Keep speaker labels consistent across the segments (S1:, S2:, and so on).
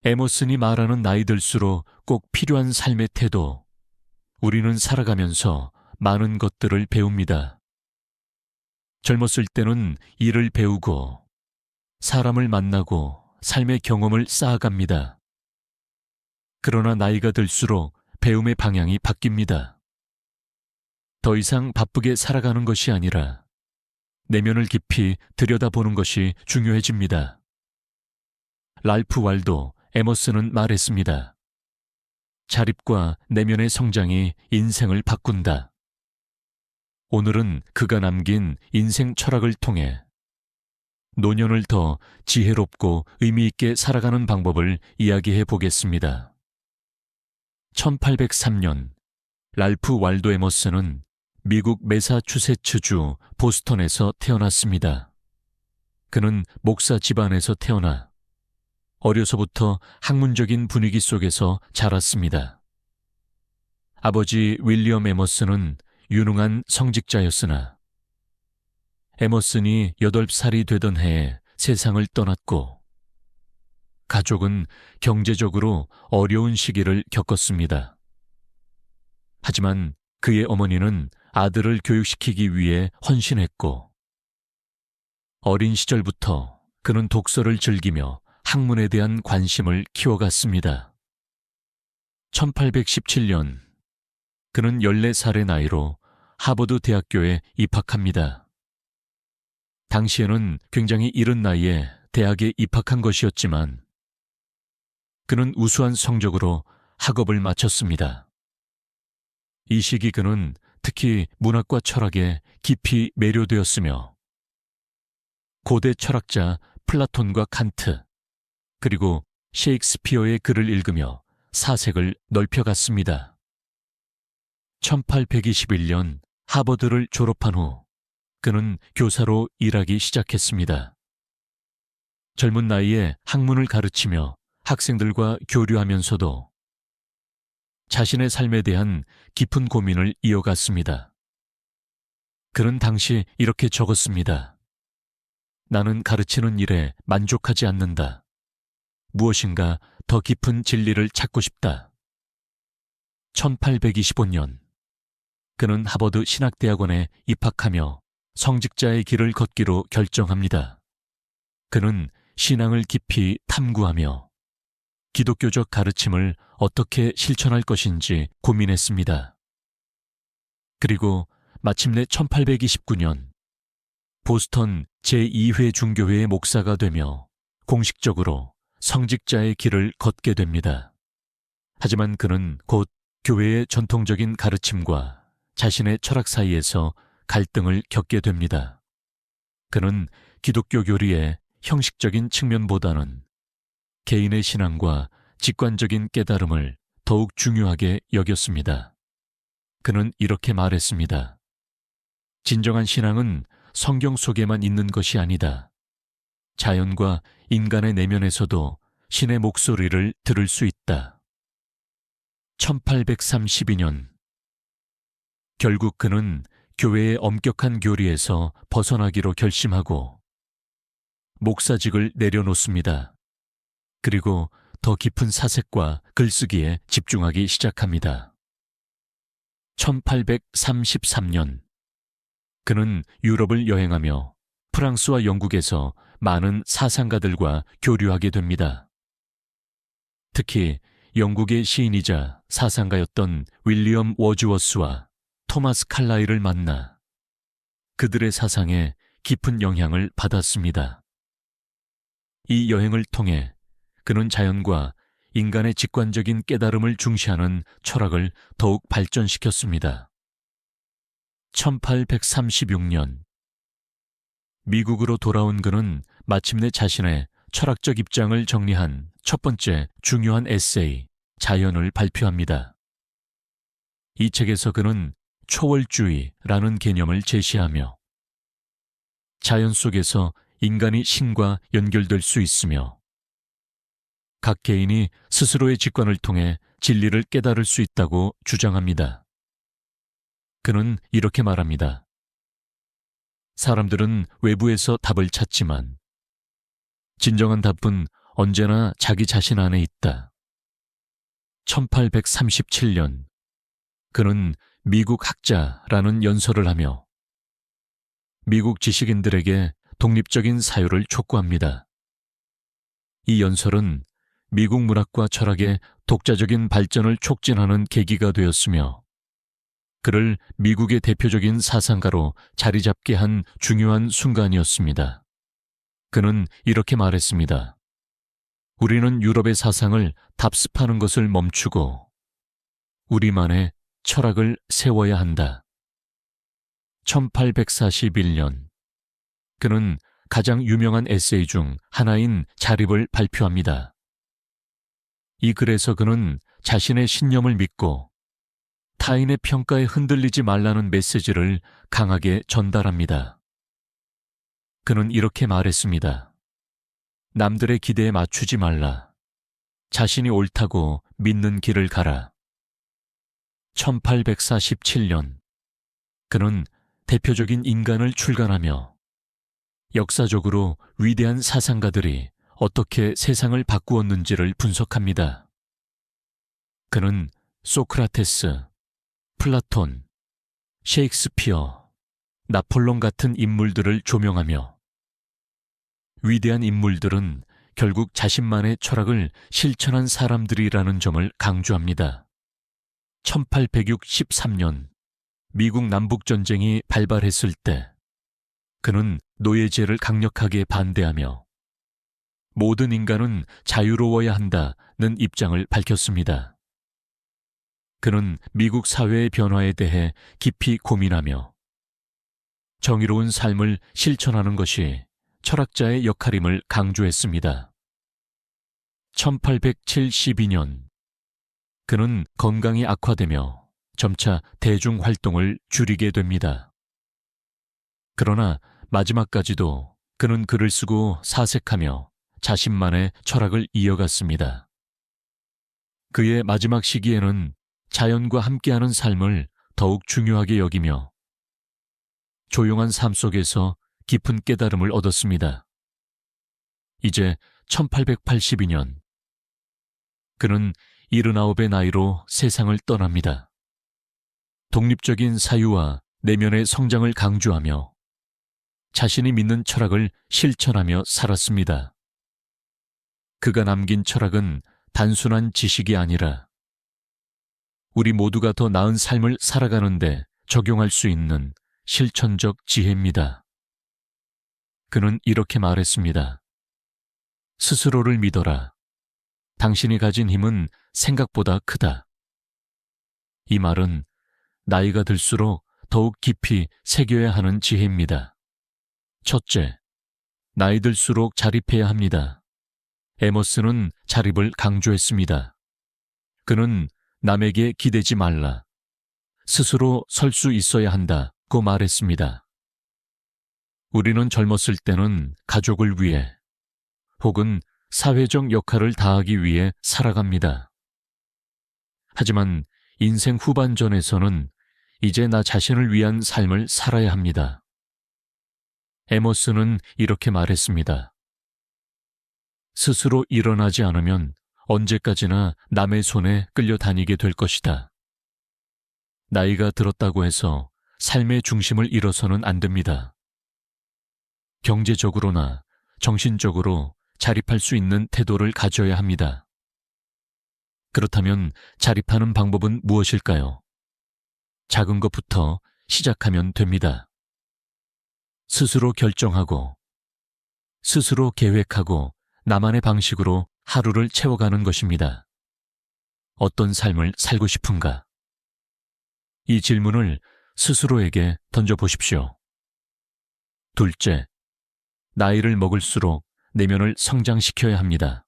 S1: 에머슨이 말하는 나이 들수록 꼭 필요한 삶의 태도, 우리는 살아가면서 많은 것들을 배웁니다. 젊었을 때는 일을 배우고 사람을 만나고 삶의 경험을 쌓아갑니다. 그러나 나이가 들수록 배움의 방향이 바뀝니다. 더 이상 바쁘게 살아가는 것이 아니라 내면을 깊이 들여다보는 것이 중요해집니다. 랄프 왈도 에머슨은 말했습니다. 자립과 내면의 성장이 인생을 바꾼다. 오늘은 그가 남긴 인생 철학을 통해 노년을 더 지혜롭고 의미 있게 살아가는 방법을 이야기해 보겠습니다. 1803년 랄프 왈도 에머슨은 미국 매사추세츠주 보스턴에서 태어났습니다. 그는 목사 집안에서 태어나 어려서부터 학문적인 분위기 속에서 자랐습니다. 아버지 윌리엄 에머슨은 유능한 성직자였으나 에머슨이 8살이 되던 해에 세상을 떠났고 가족은 경제적으로 어려운 시기를 겪었습니다. 하지만 그의 어머니는 아들을 교육시키기 위해 헌신했고 어린 시절부터 그는 독서를 즐기며 학문에 대한 관심을 키워갔습니다. 1817년 그는 14살의 나이로 하버드 대학교에 입학합니다. 당시에는 굉장히 이른 나이에 대학에 입학한 것이었지만 그는 우수한 성적으로 학업을 마쳤습니다. 이 시기 그는 특히 문학과 철학에 깊이 매료되었으며 고대 철학자 플라톤과 칸트 그리고 셰익스피어의 글을 읽으며 사색을 넓혀갔습니다. 1821년 하버드를 졸업한 후 그는 교사로 일하기 시작했습니다. 젊은 나이에 학문을 가르치며 학생들과 교류하면서도 자신의 삶에 대한 깊은 고민을 이어갔습니다. 그는 당시 이렇게 적었습니다. 나는 가르치는 일에 만족하지 않는다. 무엇인가 더 깊은 진리를 찾고 싶다. 1825년 그는 하버드 신학대학원에 입학하며 성직자의 길을 걷기로 결정합니다. 그는 신앙을 깊이 탐구하며 기독교적 가르침을 어떻게 실천할 것인지 고민했습니다. 그리고 마침내 1829년 보스턴 제2회 중교회의 목사가 되며 공식적으로 성직자의 길을 걷게 됩니다. 하지만 그는 곧 교회의 전통적인 가르침과 자신의 철학 사이에서 갈등을 겪게 됩니다. 그는 기독교 교리의 형식적인 측면보다는 개인의 신앙과 직관적인 깨달음을 더욱 중요하게 여겼습니다. 그는 이렇게 말했습니다. 진정한 신앙은 성경 속에만 있는 것이 아니다. 자연과 인간의 내면에서도 신의 목소리를 들을 수 있다. 1832년 결국 그는 교회의 엄격한 교리에서 벗어나기로 결심하고 목사직을 내려놓습니다. 그리고 더 깊은 사색과 글쓰기에 집중하기 시작합니다. 1833년 그는 유럽을 여행하며 프랑스와 영국에서 많은 사상가들과 교류하게 됩니다. 특히 영국의 시인이자 사상가였던 윌리엄 워즈워스와 토마스 칼라일을 만나 그들의 사상에 깊은 영향을 받았습니다. 이 여행을 통해 그는 자연과 인간의 직관적인 깨달음을 중시하는 철학을 더욱 발전시켰습니다. 1836년 미국으로 돌아온 그는 마침내 자신의 철학적 입장을 정리한 첫 번째 중요한 에세이 자연을 발표합니다. 이 책에서 그는 초월주의라는 개념을 제시하며 자연 속에서 인간이 신과 연결될 수 있으며 각 개인이 스스로의 직관을 통해 진리를 깨달을 수 있다고 주장합니다. 그는 이렇게 말합니다. 사람들은 외부에서 답을 찾지만 진정한 답은 언제나 자기 자신 안에 있다. 1837년 그는 미국 학자라는 연설을 하며 미국 지식인들에게 독립적인 사유를 촉구합니다. 이 연설은 미국 문학과 철학의 독자적인 발전을 촉진하는 계기가 되었으며 그를 미국의 대표적인 사상가로 자리 잡게 한 중요한 순간이었습니다. 그는 이렇게 말했습니다. 우리는 유럽의 사상을 답습하는 것을 멈추고 우리만의 철학을 세워야 한다. 1841년 그는 가장 유명한 에세이 중 하나인 자립을 발표합니다. 이 글에서 그는 자신의 신념을 믿고 타인의 평가에 흔들리지 말라는 메시지를 강하게 전달합니다. 그는 이렇게 말했습니다. 남들의 기대에 맞추지 말라. 자신이 옳다고 믿는 길을 가라. 1847년 그는 대표적인 인간을 출간하며 역사적으로 위대한 사상가들이 어떻게 세상을 바꾸었는지를 분석합니다. 그는 소크라테스, 플라톤, 셰익스피어, 나폴레옹 같은 인물들을 조명하며 위대한 인물들은 결국 자신만의 철학을 실천한 사람들이라는 점을 강조합니다. 1863년 미국 남북전쟁이 발발했을 때 그는 노예제를 강력하게 반대하며 모든 인간은 자유로워야 한다는 입장을 밝혔습니다. 그는 미국 사회의 변화에 대해 깊이 고민하며 정의로운 삶을 실천하는 것이 철학자의 역할임을 강조했습니다. 1872년 그는 건강이 악화되며 점차 대중 활동을 줄이게 됩니다. 그러나 마지막까지도 그는 글을 쓰고 사색하며 자신만의 철학을 이어갔습니다. 그의 마지막 시기에는 자연과 함께하는 삶을 더욱 중요하게 여기며 조용한 삶 속에서 깊은 깨달음을 얻었습니다. 이제 1882년 그는 79의 나이로 세상을 떠납니다. 독립적인 사유와 내면의 성장을 강조하며 자신이 믿는 철학을 실천하며 살았습니다. 그가 남긴 철학은 단순한 지식이 아니라 우리 모두가 더 나은 삶을 살아가는데 적용할 수 있는 실천적 지혜입니다. 그는 이렇게 말했습니다. 스스로를 믿어라. 당신이 가진 힘은 생각보다 크다. 이 말은 나이가 들수록 더욱 깊이 새겨야 하는 지혜입니다. 첫째, 나이 들수록 자립해야 합니다. 에머스는 자립을 강조했습니다. 그는 남에게 기대지 말라. 스스로 설 수 있어야 한다고 말했습니다. 우리는 젊었을 때는 가족을 위해 혹은 사회적 역할을 다하기 위해 살아갑니다. 하지만 인생 후반전에서는 이제 나 자신을 위한 삶을 살아야 합니다. 에머스는 이렇게 말했습니다. 스스로 일어나지 않으면 언제까지나 남의 손에 끌려다니게 될 것이다. 나이가 들었다고 해서 삶의 중심을 잃어서는 안 됩니다. 경제적으로나 정신적으로 자립할 수 있는 태도를 가져야 합니다. 그렇다면 자립하는 방법은 무엇일까요? 작은 것부터 시작하면 됩니다. 스스로 결정하고, 스스로 계획하고 나만의 방식으로 하루를 채워가는 것입니다. 어떤 삶을 살고 싶은가? 이 질문을 스스로에게 던져보십시오. 둘째, 나이를 먹을수록 내면을 성장시켜야 합니다.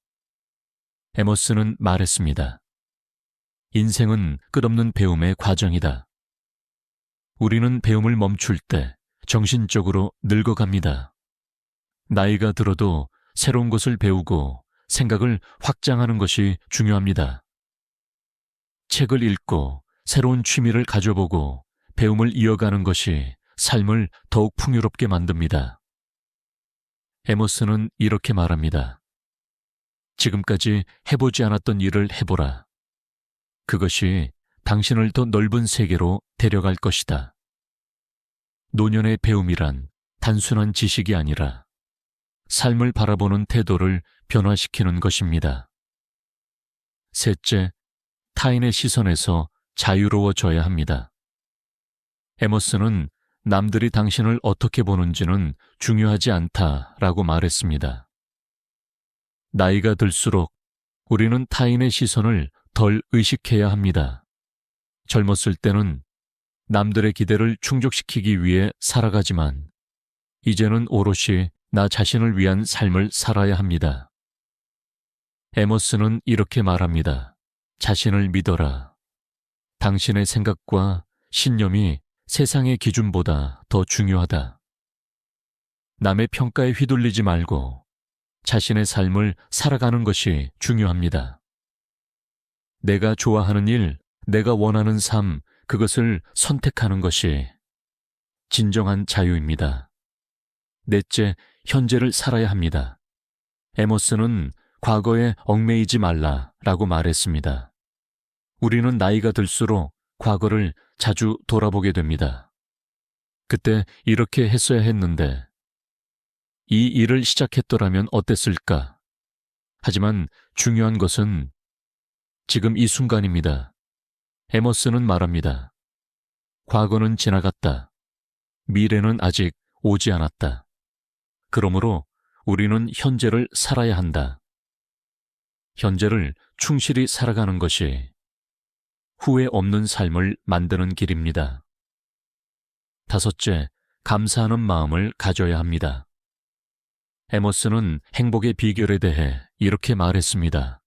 S1: 에머스는 말했습니다. 인생은 끝없는 배움의 과정이다. 우리는 배움을 멈출 때 정신적으로 늙어갑니다. 나이가 들어도 새로운 것을 배우고 생각을 확장하는 것이 중요합니다. 책을 읽고 새로운 취미를 가져보고 배움을 이어가는 것이 삶을 더욱 풍요롭게 만듭니다. 에머스는 이렇게 말합니다. 지금까지 해보지 않았던 일을 해보라. 그것이 당신을 더 넓은 세계로 데려갈 것이다. 노년의 배움이란 단순한 지식이 아니라 삶을 바라보는 태도를 변화시키는 것입니다. 셋째, 타인의 시선에서 자유로워져야 합니다. 에머슨은 남들이 당신을 어떻게 보는지는 중요하지 않다라고 말했습니다. 나이가 들수록 우리는 타인의 시선을 덜 의식해야 합니다. 젊었을 때는 남들의 기대를 충족시키기 위해 살아가지만 이제는 오롯이 나 자신을 위한 삶을 살아야 합니다. 에머슨은 이렇게 말합니다. 자신을 믿어라. 당신의 생각과 신념이 세상의 기준보다 더 중요하다. 남의 평가에 휘둘리지 말고 자신의 삶을 살아가는 것이 중요합니다. 내가 좋아하는 일, 내가 원하는 삶, 그것을 선택하는 것이 진정한 자유입니다. 넷째, 현재를 살아야 합니다. 에머슨은 과거에 얽매이지 말라라고 말했습니다. 우리는 나이가 들수록 과거를 자주 돌아보게 됩니다. 그때 이렇게 했어야 했는데, 이 일을 시작했더라면 어땠을까? 하지만 중요한 것은 지금 이 순간입니다. 에머슨은 말합니다. 과거는 지나갔다. 미래는 아직 오지 않았다. 그러므로 우리는 현재를 살아야 한다. 현재를 충실히 살아가는 것이 후회 없는 삶을 만드는 길입니다. 다섯째, 감사하는 마음을 가져야 합니다. 에머슨은 행복의 비결에 대해 이렇게 말했습니다.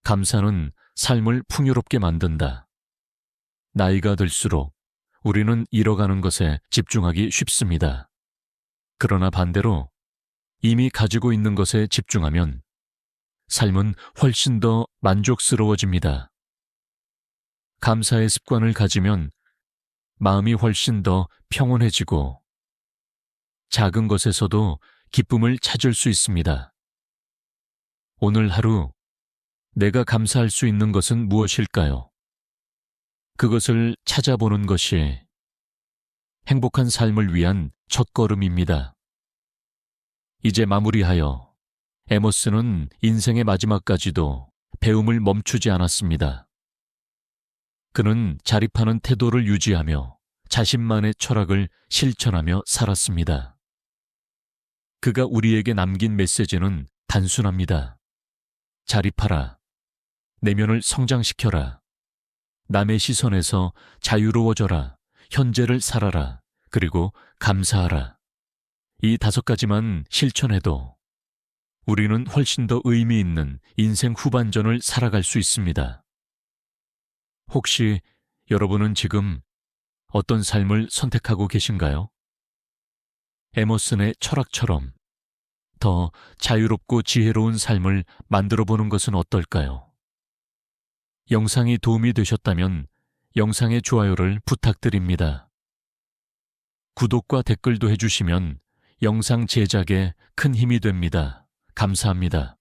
S1: 감사는 삶을 풍요롭게 만든다. 나이가 들수록 우리는 잃어가는 것에 집중하기 쉽습니다. 그러나 반대로 이미 가지고 있는 것에 집중하면 삶은 훨씬 더 만족스러워집니다. 감사의 습관을 가지면 마음이 훨씬 더 평온해지고 작은 것에서도 기쁨을 찾을 수 있습니다. 오늘 하루 내가 감사할 수 있는 것은 무엇일까요? 그것을 찾아보는 것이 행복한 삶을 위한 첫걸음입니다. 이제 마무리하여 에머슨은 인생의 마지막까지도 배움을 멈추지 않았습니다. 그는 자립하는 태도를 유지하며 자신만의 철학을 실천하며 살았습니다. 그가 우리에게 남긴 메시지는 단순합니다. 자립하라. 내면을 성장시켜라. 남의 시선에서 자유로워져라. 현재를 살아라. 그리고 감사하라. 이 5가지만 실천해도 우리는 훨씬 더 의미 있는 인생 후반전을 살아갈 수 있습니다. 혹시 여러분은 지금 어떤 삶을 선택하고 계신가요? 에머슨의 철학처럼 더 자유롭고 지혜로운 삶을 만들어 보는 것은 어떨까요? 영상이 도움이 되셨다면 영상의 좋아요를 부탁드립니다. 구독과 댓글도 해주시면 영상 제작에 큰 힘이 됩니다. 감사합니다.